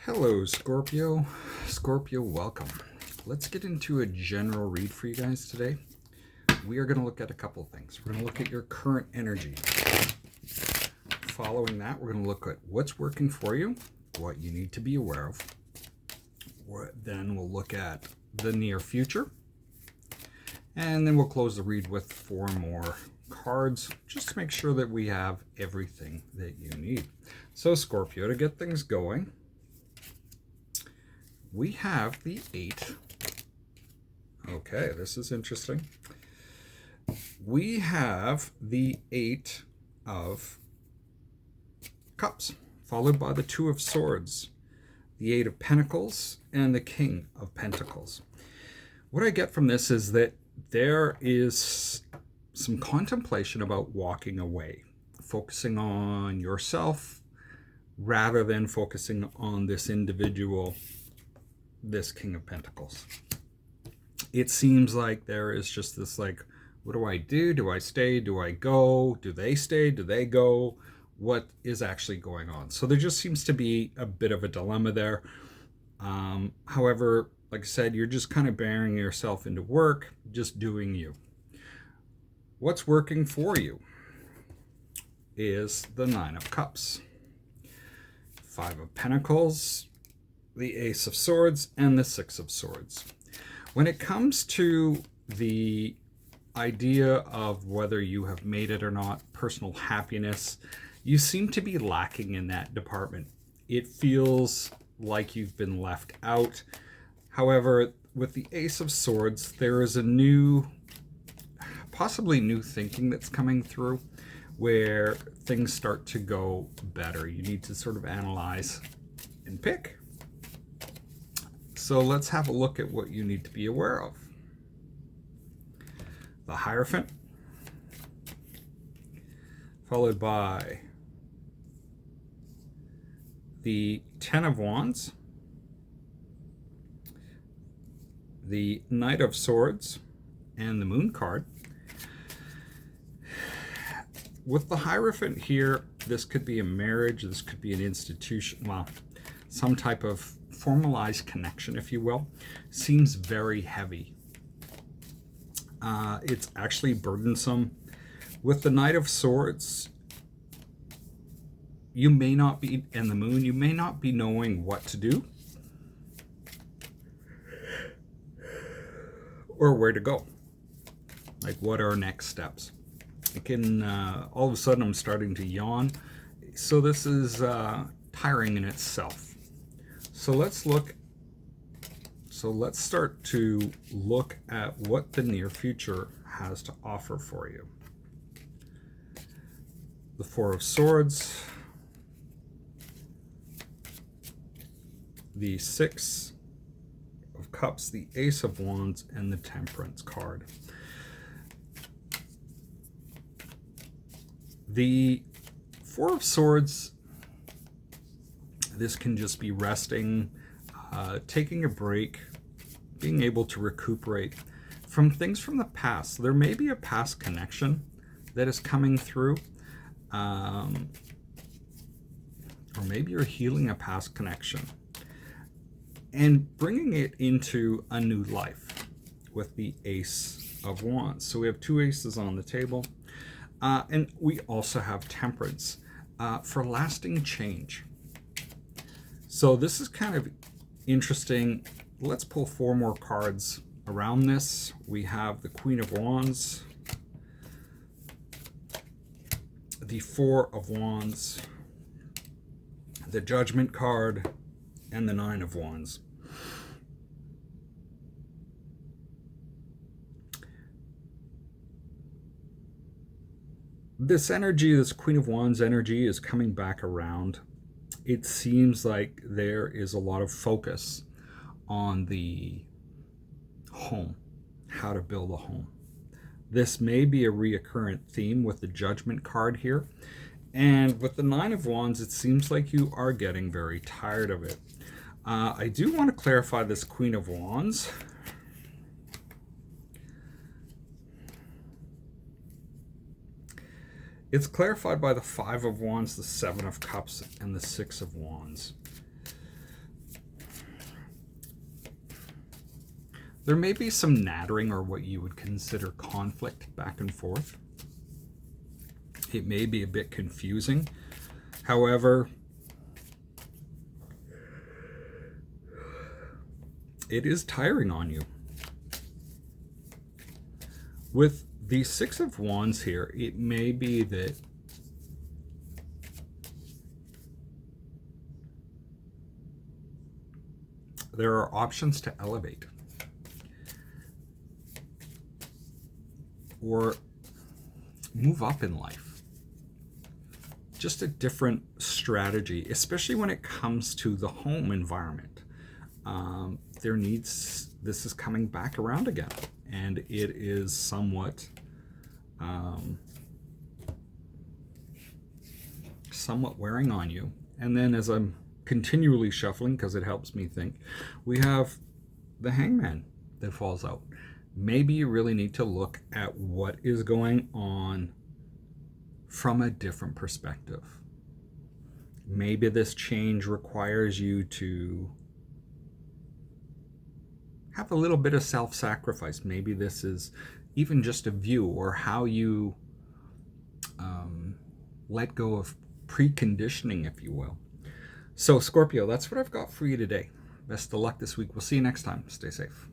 Hello, Scorpio. Scorpio, welcome. Let's get into a general read for you guys today. We are going to look at a couple things. We're going to look at your current energy. Following that, we're going to look at what's working for you, what you need to be aware of. Then we'll look at the near future. And then we'll close the read with 4 more cards, just to make sure that we have everything that you need. So, Scorpio, to get things going, we have the 8. Okay, this is interesting. We have the 8 of Cups, followed by the 2 of Swords, the 8 of Pentacles, and the King of Pentacles. What I get from this is that there is some contemplation about walking away, focusing on yourself rather than focusing on this individual, this King of Pentacles. It seems like there is just this like, what do I do? Do I stay? Do I go? Do they stay? Do they go? What is actually going on? So there just seems to be a bit of a dilemma there. However, like I said, you're just kind of burying yourself into work, just doing you. What's working for you is the 9 of Cups, 5 of Pentacles, the Ace of Swords, and the 6 of Swords. When it comes to the idea of whether you have made it or not, personal happiness, you seem to be lacking in that department. It feels like you've been left out. However, with the Ace of Swords, there is a new, possibly new thinking that's coming through where things start to go better. You need to sort of analyze and pick. So let's have a look at what you need to be aware of. The Hierophant, followed by the 10 of Wands, the Knight of Swords, and the Moon card. With the Hierophant here, this could be a marriage, this could be an institution, well, some type of formalized connection, if you will. Seems very heavy. It's actually burdensome. With the Knight of Swords, you may not be, and the Moon, you may not be knowing what to do or where to go. Like, what are next steps? I can, all of a sudden I'm starting to yawn. So this is tiring in itself. So let's start to look at what the near future has to offer for you. The 4 of Swords, the 6 of Cups, the Ace of Wands, and the Temperance card. The 4 of Swords, this can just be resting, taking a break, being able to recuperate from things from the past. There may be a past connection that is coming through, or maybe you're healing a past connection and bringing it into a new life with the Ace of Wands. So we have 2 aces on the table, and we also have Temperance for lasting change. So this is kind of interesting. Let's pull 4 more cards around this. We have the Queen of Wands, the 4 of Wands, the Judgment card, and the 9 of Wands. This energy, this Queen of Wands energy, is coming back around. It seems like there is a lot of focus on the home, how to build a home. This may be a reoccurrent theme with the Judgment card here. And with the 9 of Wands, it seems like you are getting very tired of it. I do want to clarify this Queen of Wands. It's clarified by the 5 of Wands, the 7 of Cups, and the 6 of Wands. There may be some nattering or what you would consider conflict back and forth. It may be a bit confusing. However, it is tiring on you. With the Six of Wands here, it may be that there are options to elevate or move up in life. Just a different strategy, especially when it comes to the home environment. This is coming back around again, and it is somewhat wearing on you. And then as I'm continually shuffling, because it helps me think, we have the Hangman that falls out. Maybe you really need to look at what is going on from a different perspective. Maybe this change requires you to have a little bit of self-sacrifice. Maybe this is even just a view, or how you let go of preconditioning, if you will. So Scorpio, that's what I've got for you today. Best of luck this week. We'll see you next time. Stay safe.